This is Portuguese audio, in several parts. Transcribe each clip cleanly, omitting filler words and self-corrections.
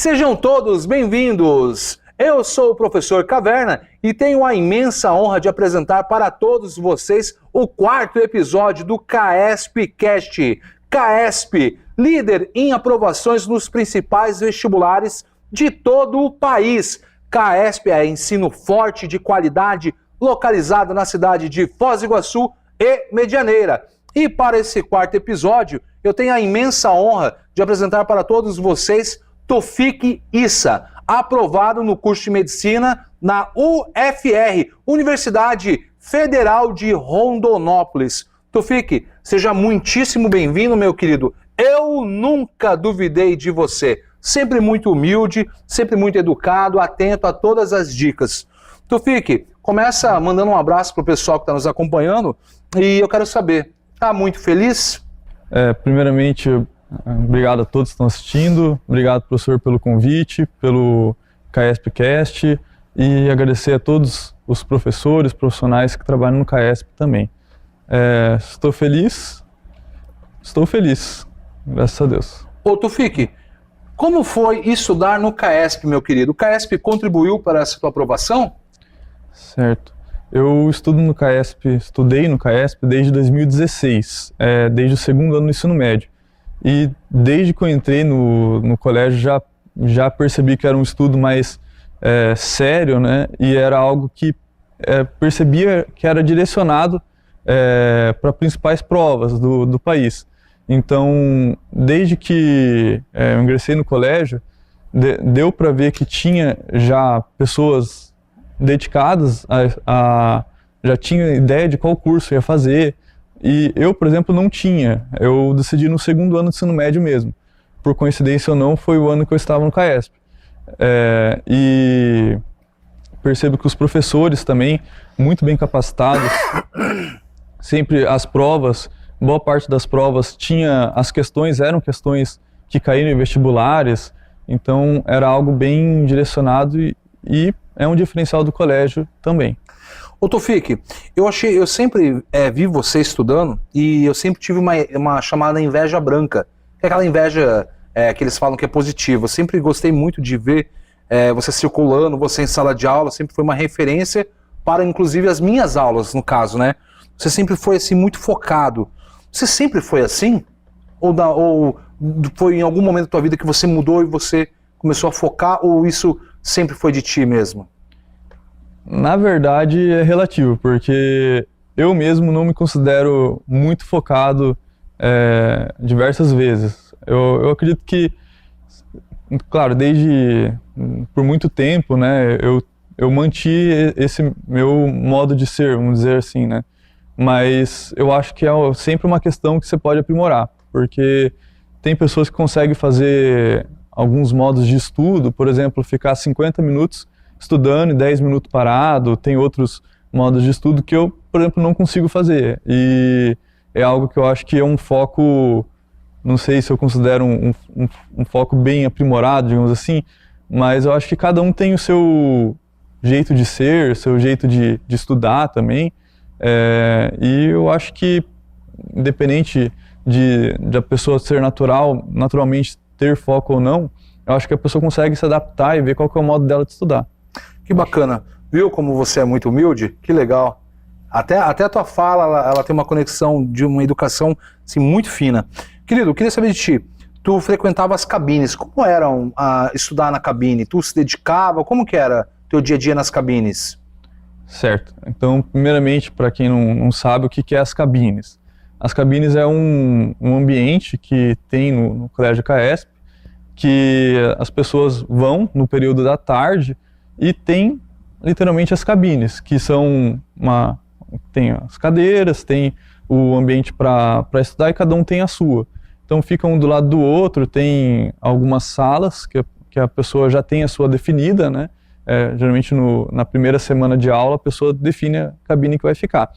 Sejam todos bem-vindos! Eu sou o professor Caverna e tenho a imensa honra de apresentar para todos vocês o quarto episódio do CAESP-Cast. CAESP, líder em aprovações nos principais vestibulares de todo o país. CAESP é ensino forte de qualidade, localizado na cidade de Foz do Iguaçu e Medianeira. E para esse quarto episódio, eu tenho a imensa honra de apresentar para todos vocês Taufik Issa, aprovado no curso de Medicina na UFR, Universidade Federal de Rondonópolis. Taufik, seja muitíssimo bem-vindo, meu querido. Eu nunca duvidei de você. Sempre muito humilde, sempre muito educado, atento a todas as dicas. Taufik, começa mandando um abraço para o pessoal que está nos acompanhando e eu quero saber, está muito feliz? Primeiramente, obrigado a todos que estão assistindo, obrigado, professor, pelo convite, pelo CAESP-Cast e agradecer a todos os professores, profissionais que trabalham no CAESP também. Estou feliz, graças a Deus. Ô Taufik, como foi estudar no CAESP, meu querido? O CAESP contribuiu para essa tua aprovação? Certo. Eu estudei no CAESP desde 2016, desde o segundo ano do ensino médio. E desde que eu entrei no colégio já percebi que era um estudo mais sério, né? E era algo que percebia que era direcionado para principais provas do país. Então, desde que eu ingressei no colégio, deu para ver que tinha já pessoas dedicadas já tinha ideia de qual curso ia fazer. E eu, por exemplo, não tinha. Eu decidi no segundo ano do ensino médio mesmo. Por coincidência ou não, foi o ano que eu estava no CAESP. E percebo que os professores também, muito bem capacitados, sempre as provas, boa parte das provas eram questões que caíram em vestibulares, então era algo bem direcionado e é um diferencial do colégio também. Ô Taufik, eu sempre vi você estudando e eu sempre tive uma chamada inveja branca, que é aquela inveja que eles falam que é positiva. Eu sempre gostei muito de ver você circulando, você em sala de aula, sempre foi uma referência para inclusive as minhas aulas, no caso, né? Você sempre foi assim muito focado. Você sempre foi assim? Ou foi em algum momento da tua vida que você mudou e você começou a focar, ou isso sempre foi de ti mesmo? Na verdade é relativo, porque eu mesmo não me considero muito focado diversas vezes. Eu acredito que, claro, por muito tempo, né, eu mantive esse meu modo de ser, vamos dizer assim, né? Mas eu acho que é sempre uma questão que você pode aprimorar, porque tem pessoas que conseguem fazer alguns modos de estudo, por exemplo, ficar 50 minutos estudando e 10 minutos parado. Tem outros modos de estudo que eu, por exemplo, não consigo fazer. E é algo que eu acho que é um foco, não sei se eu considero um foco bem aprimorado, digamos assim, mas eu acho que cada um tem o seu jeito de ser, o seu jeito de estudar também. E eu acho que, independente de a pessoa ser naturalmente ter foco ou não, eu acho que a pessoa consegue se adaptar e ver qual que é o modo dela de estudar. Que bacana. Viu como você é muito humilde? Que legal. Até a tua fala, ela tem uma conexão de uma educação assim, muito fina. Querido, eu queria saber de ti. Tu frequentava as cabines. Como era estudar na cabine? Tu se dedicava? Como que era teu dia a dia nas cabines? Certo. Então, primeiramente, para quem não sabe, o que é as cabines? As cabines é um ambiente que tem no Colégio CAESP, que as pessoas vão no período da tarde e tem literalmente as cabines, que são tem as cadeiras, tem o ambiente para estudar e cada um tem a sua. Então fica um do lado do outro, tem algumas salas que a pessoa já tem a sua definida, né? Geralmente na primeira semana de aula a pessoa define a cabine que vai ficar.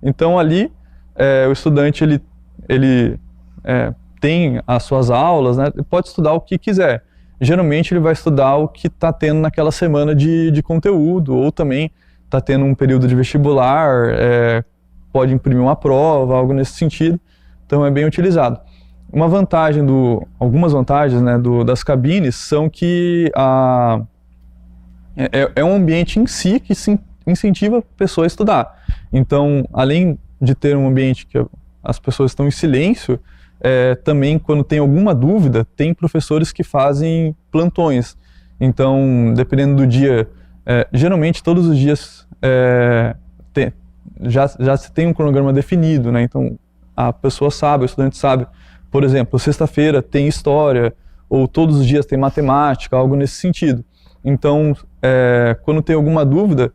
Então ali o estudante ele tem as suas aulas, né? Ele pode estudar o que quiser. Geralmente ele vai estudar o que está tendo naquela semana de conteúdo, ou também está tendo um período de vestibular, pode imprimir uma prova, algo nesse sentido. Então é bem utilizado. uma vantagem algumas vantagens, né, das cabines são que é um ambiente em si que incentiva a pessoa a estudar. Então, além de ter um ambiente que as pessoas estão em silêncio, também quando tem alguma dúvida, tem professores que fazem plantões. Então, dependendo do dia, geralmente todos os dias já se tem um cronograma definido, né? Então, a pessoa sabe, o estudante sabe, por exemplo, sexta-feira tem história, ou todos os dias tem matemática, algo nesse sentido. Então, quando tem alguma dúvida,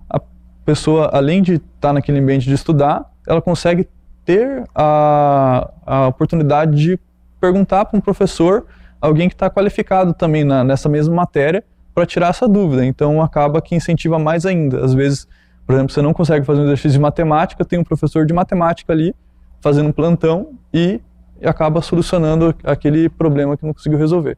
a pessoa, além de estar naquele ambiente de estudar, ela consegue ter a oportunidade de perguntar para um professor, alguém que está qualificado também nessa mesma matéria, para tirar essa dúvida. Então, acaba que incentiva mais ainda. Às vezes, por exemplo, você não consegue fazer um exercício de matemática, tem um professor de matemática ali, fazendo um plantão e acaba solucionando aquele problema que não conseguiu resolver.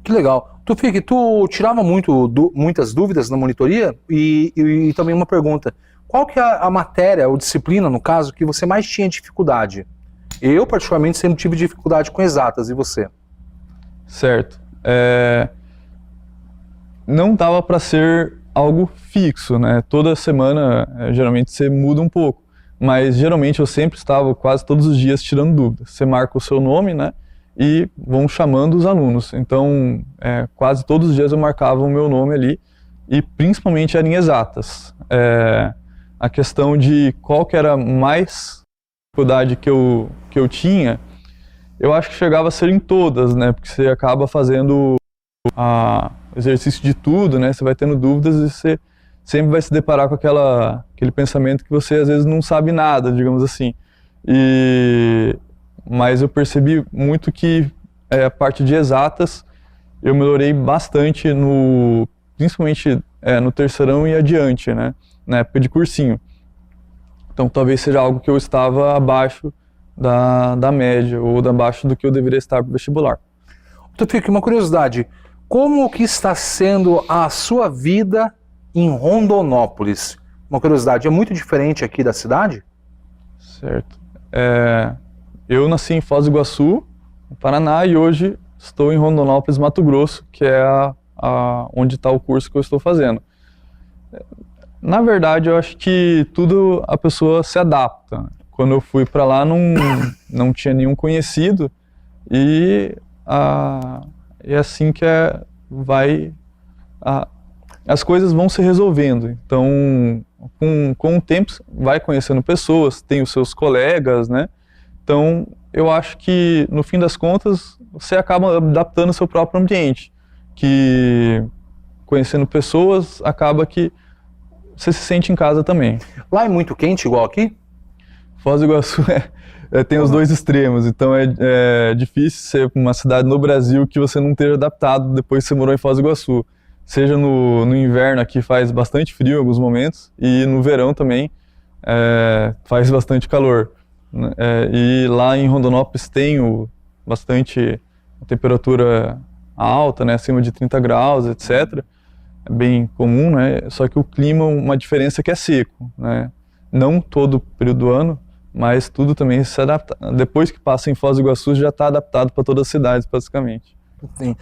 Que legal. Tufik, tu tirava muitas dúvidas na monitoria? E também uma pergunta, qual que é a matéria ou disciplina, no caso, que você mais tinha dificuldade? Eu, particularmente, sempre tive dificuldade com exatas, e você? Certo. Não dava para ser algo fixo, né? Toda semana, geralmente, você muda um pouco. Mas, geralmente, eu sempre estava quase todos os dias tirando dúvidas. Você marca o seu nome, né? E vão chamando os alunos. Então, quase todos os dias eu marcava o meu nome ali, e principalmente era em exatas. A questão de qual que era mais dificuldade que eu tinha, eu acho que chegava a ser em todas, né? Porque você acaba fazendo exercício de tudo, né? Você vai tendo dúvidas e você sempre vai se deparar com aquele pensamento que você às vezes não sabe nada, digamos assim. Mas eu percebi muito que a parte de exatas eu melhorei bastante, principalmente no terceirão e adiante, né? Na época de cursinho. Então talvez seja algo que eu estava abaixo da média, ou abaixo do que eu deveria estar para o vestibular. Tufik, uma curiosidade, como que está sendo a sua vida em Rondonópolis? Uma curiosidade, é muito diferente aqui da cidade? Certo. Eu nasci em Foz do Iguaçu, no Paraná, e hoje estou em Rondonópolis, Mato Grosso, que é onde está o curso que eu estou fazendo. Na verdade, eu acho que tudo a pessoa se adapta. Quando eu fui para lá, não tinha nenhum conhecido, e é assim que as coisas vão se resolvendo. Então, com o tempo, vai conhecendo pessoas, tem os seus colegas, né? Então, eu acho que, no fim das contas, você acaba adaptando o seu próprio ambiente, que conhecendo pessoas, acaba que você se sente em casa também. Lá é muito quente, igual aqui? Foz do Iguaçu tem os dois extremos, então é difícil ser uma cidade no Brasil que você não esteja adaptado depois que você morou em Foz do Iguaçu. Seja no inverno, aqui faz bastante frio em alguns momentos, e no verão também faz bastante calor. E lá em Rondonópolis tem bastante temperatura alta, né, acima de 30 graus, etc. É bem comum, né? Só que o clima, uma diferença é que é seco, né? Não todo o período do ano, mas tudo também se adapta. Depois que passa em Foz do Iguaçu, já está adaptado para todas as cidades, basicamente. Sim.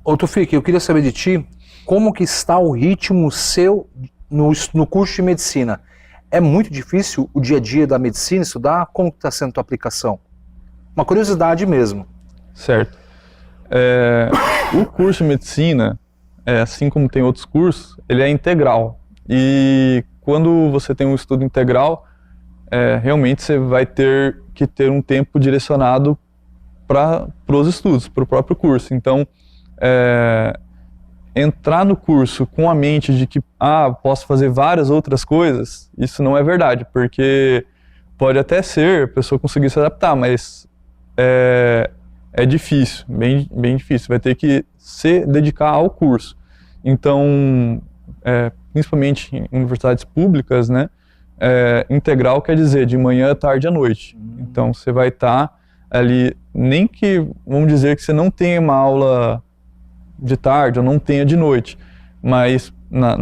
Ô Tufik, eu queria saber de ti, como que está o ritmo seu no curso de medicina? É muito difícil o dia a dia da medicina estudar? Como está sendo a tua aplicação? Uma curiosidade mesmo. Certo. O curso de medicina, assim como tem outros cursos, ele é integral. E quando você tem um estudo integral, realmente você vai ter que ter um tempo direcionado para os estudos, para o próprio curso. Então, entrar no curso com a mente de que posso fazer várias outras coisas, isso não é verdade, porque pode até ser a pessoa conseguir se adaptar, mas é difícil, bem, bem difícil, vai ter que se dedicar ao curso. Então, principalmente em universidades públicas, né, integral quer dizer de manhã, tarde à noite. Então você vai estar ali, nem que, vamos dizer que você não tenha uma aula de tarde ou não tenha de noite, mas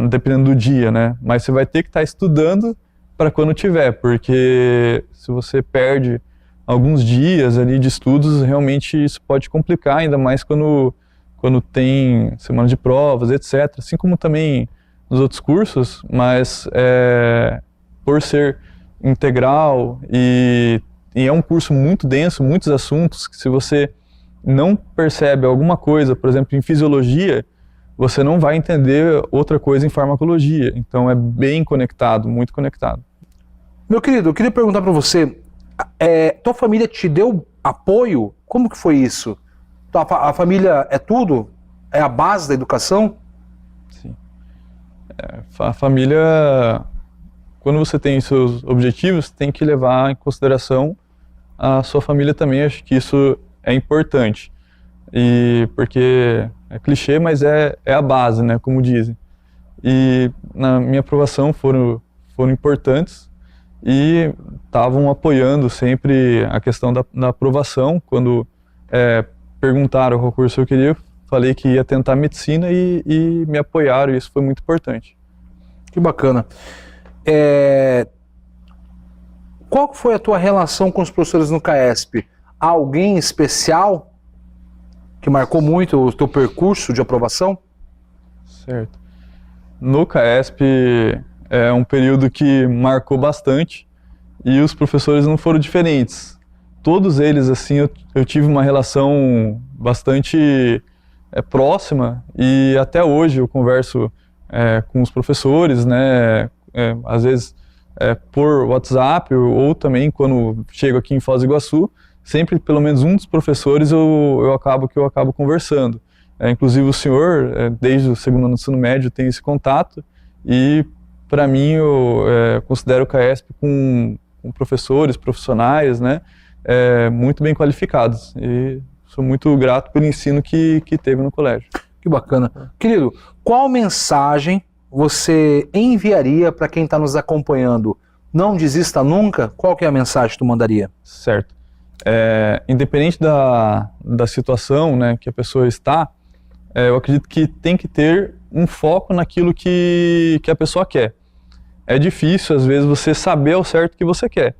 dependendo do dia, né? Mas você vai ter que estar estudando para quando tiver, porque se você perde alguns dias ali de estudos, realmente isso pode complicar, ainda mais quando tem semana de provas, etc. Assim como também nos outros cursos, mas por ser integral e é um curso muito denso, muitos assuntos, que se você não percebe alguma coisa, por exemplo, em fisiologia, você não vai entender outra coisa em farmacologia. Então é bem conectado, muito conectado. Meu querido, eu queria perguntar para você, tua família te deu apoio? Como que foi isso? A família é tudo? É a base da educação? Sim. A família, quando você tem seus objetivos, tem que levar em consideração a sua família também. Acho que isso é importante. E porque é clichê, mas é a base, né, como dizem. E na minha aprovação foram importantes e estavam apoiando sempre a questão da aprovação. Quando perguntaram qual curso eu queria, falei que ia tentar medicina e me apoiaram, e isso foi muito importante. Que bacana. Qual foi a tua relação com os professores no CAESP? Alguém especial que marcou muito o teu percurso de aprovação? Certo. No CAESP é um período que marcou bastante e os professores não foram diferentes. Todos eles, assim, eu tive uma relação bastante próxima e até hoje eu converso com os professores, né, às vezes por WhatsApp ou também quando chego aqui em Foz do Iguaçu, sempre pelo menos um dos professores eu acabo conversando. Inclusive o senhor, desde o segundo ano do ensino médio, tem esse contato e para mim eu considero o CAESP com professores, profissionais, né, muito bem qualificados e sou muito grato pelo ensino que teve no colégio. Que bacana. Querido, qual mensagem você enviaria para quem está nos acompanhando? Não desista nunca? Qual que é a mensagem que tu mandaria? Certo. Independente da situação, né, que a pessoa está, eu acredito que tem que ter um foco naquilo que a pessoa quer. É difícil, às vezes, você saber ao certo o que você quer,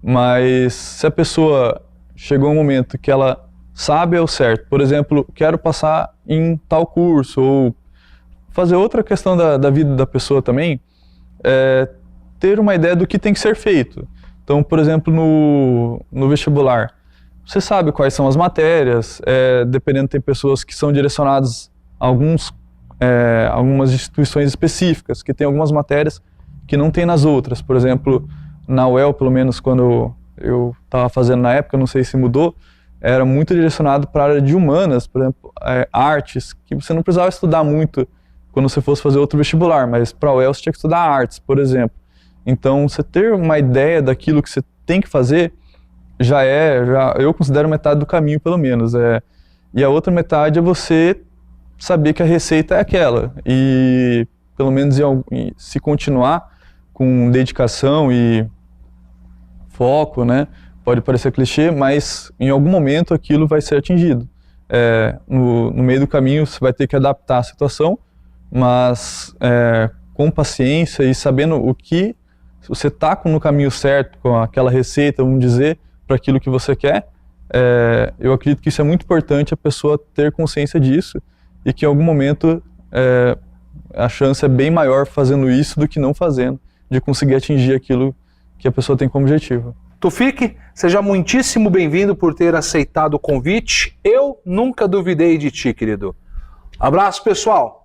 mas se a pessoa chegou um momento que ela sabe ao certo, por exemplo, quero passar em tal curso, ou fazer outra questão da vida da pessoa também, ter uma ideia do que tem que ser feito. Então, por exemplo, no vestibular, você sabe quais são as matérias, dependendo, tem pessoas que são direcionadas a algumas instituições específicas, que tem algumas matérias que não tem nas outras. Por exemplo, na UEL, pelo menos quando eu estava fazendo na época, não sei se mudou, era muito direcionado para a área de humanas, por exemplo, artes, que você não precisava estudar muito quando você fosse fazer outro vestibular, mas para a UEL você tinha que estudar artes, por exemplo. Então, você ter uma ideia daquilo que você tem que fazer, eu considero metade do caminho, pelo menos. E a outra metade é você saber que a receita é aquela. E, pelo menos, se continuar com dedicação e foco, né? Pode parecer clichê, mas em algum momento aquilo vai ser atingido. No meio do caminho você vai ter que adaptar a situação, mas com paciência e sabendo o que você está no caminho certo, com aquela receita, vamos dizer, para aquilo que você quer, eu acredito que isso é muito importante, a pessoa ter consciência disso e que em algum momento a chance é bem maior fazendo isso do que não fazendo, de conseguir atingir aquilo que a pessoa tem como objetivo. Tufik, seja muitíssimo bem-vindo por ter aceitado o convite. Eu nunca duvidei de ti, querido. Abraço, pessoal.